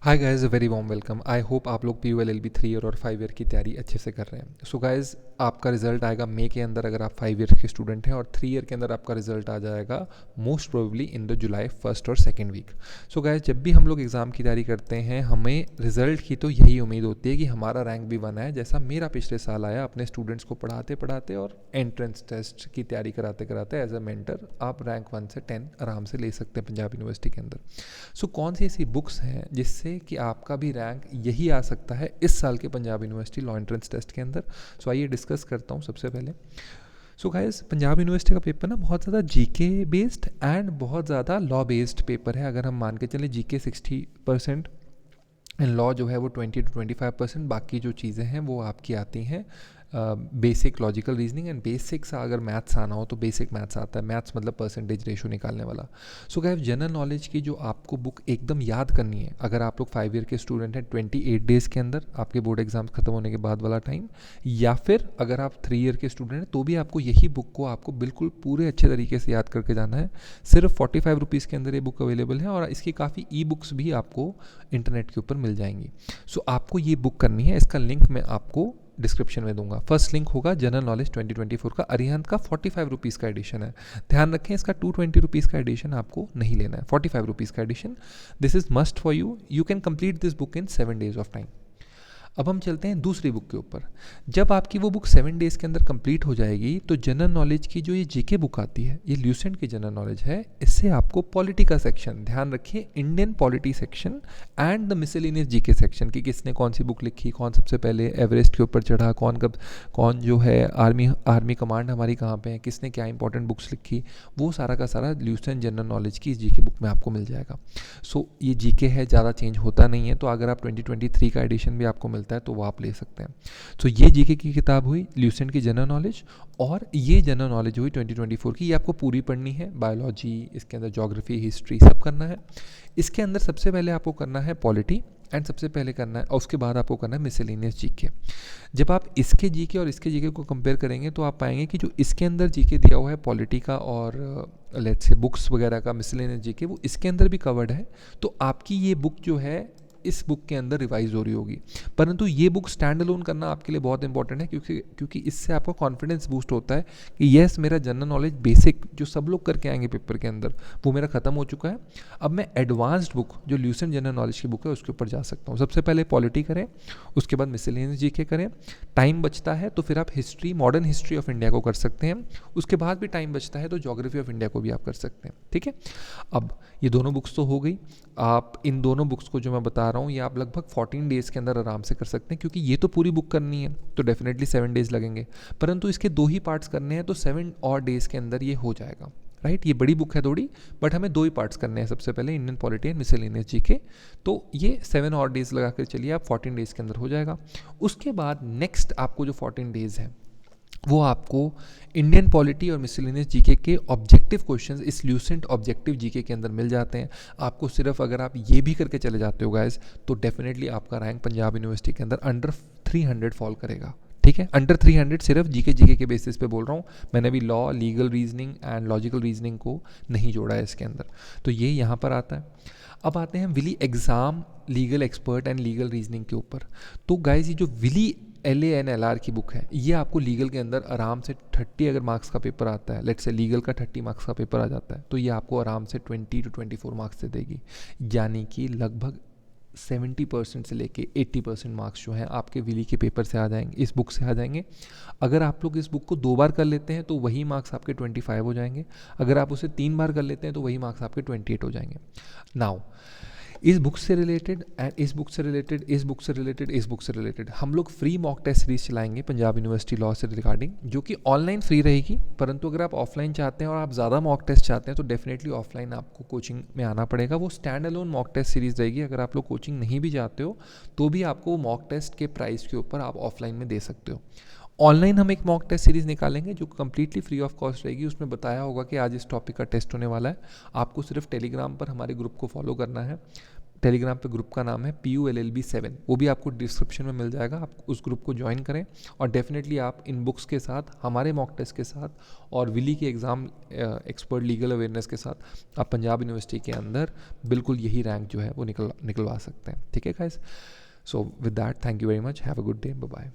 Hi guys, a very warm welcome. I hope आप लोग PU LLB 3 year और 5 year की तैयारी अच्छे से कर रहे हैं। सो गाइस, आपका रिजल्ट आएगा मई के अंदर अगर आप 5 ईयर के स्टूडेंट हैं, और 3 ईयर के अंदर आपका रिजल्ट आ जाएगा most probably in the July first और सेकेंड वीक। सो गाइस, जब भी हम लोग एग्ज़ाम की तैयारी करते हैं, हमें रिजल्ट की तो यही उम्मीद होती है कि हमारा रैंक भी बना है, जैसा मेरा पिछले साल आया अपने स्टूडेंट्स को पढ़ाते पढ़ाते और एंट्रेंस टेस्ट की तैयारी कराते कराते। एज अ मेंटर आप रैंक 1 से 10 आराम से ले सकते हैं पंजाब यूनिवर्सिटी के अंदर। सो कौन सी ऐसी बुक्स हैं जिससे कि आपका भी रैंक यही आ सकता है इस साल के Punjab university law entrance test के अंदर। सो आइए डिस्कस करता हूँ सबसे पहले। सो गाइस, पंजाब यूनिवर्सिटी का पेपर ना बहुत ज़्यादा जीके बेस्ड एंड बहुत ज़्यादा लॉ बेस्ड पेपर है। अगर हम मान के चलें जीके 60% एंड लॉ जो है वो 20 to 25%, बाकी जो चीज़ें हैं वो आपकी आती हैं basic logical reasoning and basic सा। अगर मैथ्स आना हो तो बेसिक मैथ्स आता है। मैथ्स मतलब परसेंटेज रेशो निकालने वाला। सो गाइस, जनरल नॉलेज की जो आपको बुक एकदम याद करनी है, अगर आप लोग 5 ईयर के स्टूडेंट हैं, 28 डेज़ के अंदर आपके बोर्ड एग्जाम्स खत्म होने के बाद वाला टाइम, या फिर अगर आप 3 ईयर के स्टूडेंट हैं तो भी आपको यही बुक को आपको बिल्कुल पूरे अच्छे तरीके से याद करके जाना है। सिर्फ 45 रुपीज़ के अंदर ये बुक अवेलेबल है, और इसकी काफ़ी ई बुक्स भी आपको इंटरनेट के ऊपर मिल जाएंगी। सो आपको ये बुक करनी है, इसका लिंक मैं आपको डिस्क्रिप्शन में दूंगा। फर्स्ट लिंक होगा जनरल नॉलेज 2024 का, अरिहंत का 45 रुपीज़ का एडिशन है। ध्यान रखें, इसका 220 रुपीज़ का एडिशन आपको नहीं लेना है, 45 रुपीज़ का edition. This is must for you. You can complete this book in 7 days of time. अब हम चलते हैं दूसरी बुक के ऊपर। जब आपकी वो बुक 7 डेज़ के अंदर कंप्लीट हो जाएगी तो जनरल नॉलेज की जो ये जीके बुक आती है, ये ल्यूसेंट की जनरल नॉलेज है। इससे आपको पॉलिटी का सेक्शन, ध्यान रखिए, Indian polity section and the miscellaneous GK section की किसने कौन सी बुक लिखी, कौन सबसे पहले एवरेस्ट के ऊपर चढ़ा, कौन कब, कौन जो है आर्मी कमांड हमारी कहाँ पे है, किसने क्या इंपॉर्टेंट बुक्स लिखी, वो सारा का सारा ल्यूसेंट जनरल नॉलेज की इस जीके बुक में आपको मिल जाएगा। सो ये जीके है, ज़्यादा चेंज होता नहीं है। तो अगर आप 2023 का एडिशन भी आपको मिलता है तो वो आप ले सकते हैं। सो ये जीके की किताब हुई ल्यूसेंट की जनरल नॉलेज, और ये जनरल नॉलेज हुई 2024 की। ये आपको पूरी पढ़नी है, बायोलॉजी, इसके अंदर ज्योग्राफी, हिस्ट्री सब करना है। इसके अंदर सबसे पहले आपको करना है पॉलिटी, एंड सबसे पहले करना है, और उसके बाद आपको करना है मिसलेनियस जीके। जब आप इसके जीके और इसके जीके को कंपेयर करेंगे तो आप पाएंगे कि जो इसके अंदर जीके दिया हुआ है पॉलिटी का और लेट्स से बुक्स वगैरह का, मिसलेनियस जीके, वो इसके अंदर भी कवर्ड है। तो आपकी ये बुक जो है इस बुक के अंदर रिवाइज हो रही होगी। परंतु ये बुक स्टैंड अलोन करना आपके लिए बहुत इंपॉर्टेंट है, क्योंकि इससे आपका कॉन्फिडेंस बूस्ट होता है कि येस, मेरा जनरल नॉलेज बेसिक जो सब लोग करके आएंगे पेपर के अंदर, वो मेरा खत्म हो चुका है। अब मैं एडवांस्ड बुक जो ल्यूसेंट जनरल नॉलेज की बुक है उसके ऊपर जा सकता हूँ। सबसे पहले पॉलिटी करें, उसके बाद मिसलेनियस जीके करें। टाइम बचता है तो फिर आप history, modern history of India को कर सकते हैं। उसके बाद भी टाइम बचता है तो ज्योग्राफी ऑफ इंडिया को भी आप कर सकते हैं। ठीक है, अब ये दोनों बुक्स तो हो गई। आप इन दोनों बुक्स को जो मैं बता रहा हूँ ये आप लगभग 14 डेज़ के अंदर आराम से कर सकते हैं, क्योंकि ये तो पूरी बुक करनी है तो डेफिनेटली 7 डेज़ लगेंगे, परंतु इसके 2 ही पार्ट्स करने हैं तो 7 और डेज़ के अंदर ये हो जाएगा। राइट, ये बड़ी बुक है थोड़ी, बट हमें 2 ही पार्ट्स करने हैं। सबसे पहले Indian polity and miscellaneous GK, तो ये 7 और डेज़ लगा कर चलिए आप, 14 डेज़ के अंदर हो जाएगा। उसके बाद नेक्स्ट आपको जो 14 डेज़ हैं वो आपको इंडियन पॉलिटी और मिसलेनियस जीके के ऑब्जेक्टिव क्वेश्चंस इस ल्यूसेंट ऑब्जेक्टिव जीके के अंदर मिल जाते हैं आपको। सिर्फ अगर आप ये भी करके चले जाते हो गाइस, तो डेफिनेटली आपका रैंक पंजाब यूनिवर्सिटी के अंदर अंडर 300 फॉल करेगा। ठीक है, अंडर 300 सिर्फ जीके के बेसिस पे बोल रहा हूँ। मैंने भी law, legal reasoning and logical reasoning को नहीं जोड़ा है इसके अंदर, तो ये यहाँ पर आता है। अब आते हैं विली exam legal expert and legal reasoning के ऊपर। तो गाइस, ये जो विली LANLR की बुक है, ये आपको लीगल के अंदर आराम से 30 अगर मार्क्स का पेपर आता है, लेट्स से लीगल का 30 मार्क्स का पेपर आ जाता है, तो ये आपको आराम से 20 to 24 मार्क्स दे देगी। यानी कि लगभग 70% से लेके 80% मार्क्स जो हैं आपके विली के पेपर से आ जाएंगे, इस बुक से आ जाएंगे। अगर आप लोग इस बुक को 2 बार कर लेते हैं तो वही मार्क्स आपके 25 हो जाएंगे। अगर आप उसे 3 बार कर लेते हैं तो वही मार्क्स आपके 28 हो जाएंगे। नाउ इस बुक से रिलेटेड एंड इस बुक से रिलेटेड, इस बुक से रिलेटेड, इस बुक से रिलेटेड हम लोग फ्री मॉक टेस्ट सीरीज चलाएंगे पंजाब यूनिवर्सिटी लॉ से रिगार्डिंग, जो कि ऑनलाइन फ्री रहेगी। परंतु अगर आप ऑफलाइन चाहते हैं और आप ज़्यादा मॉक टेस्ट चाहते हैं तो डेफिनेटली ऑफलाइन आपको कोचिंग में आना पड़ेगा। वो stand alone mock test series रहेगी। अगर आप लोग कोचिंग नहीं भी चाहते हो तो भी आपको मॉक टेस्ट के प्राइस के ऊपर आप ऑफलाइन में दे सकते हो। ऑनलाइन हम एक मॉक टेस्ट सीरीज़ निकालेंगे जो कम्प्लीटली फ्री ऑफ कॉस्ट रहेगी। उसमें बताया होगा कि आज इस टॉपिक का टेस्ट होने वाला है। आपको सिर्फ टेलीग्राम पर हमारे ग्रुप को फॉलो करना है। टेलीग्राम पे ग्रुप का नाम है PULLB7, वो भी आपको डिस्क्रिप्शन में मिल जाएगा, आप उस ग्रुप को ज्वाइन करें। और डेफिनेटली आप इन बुक्स के साथ, हमारे मॉक टेस्ट के साथ और विली के एग्ज़ाम एक्सपर्ट लीगल अवेयरनेस के साथ आप पंजाब यूनिवर्सिटी के अंदर बिल्कुल यही रैंक जो है वो निकलवा सकते हैं। ठीक है guys, so with that thank you very much, have a good day, bye bye.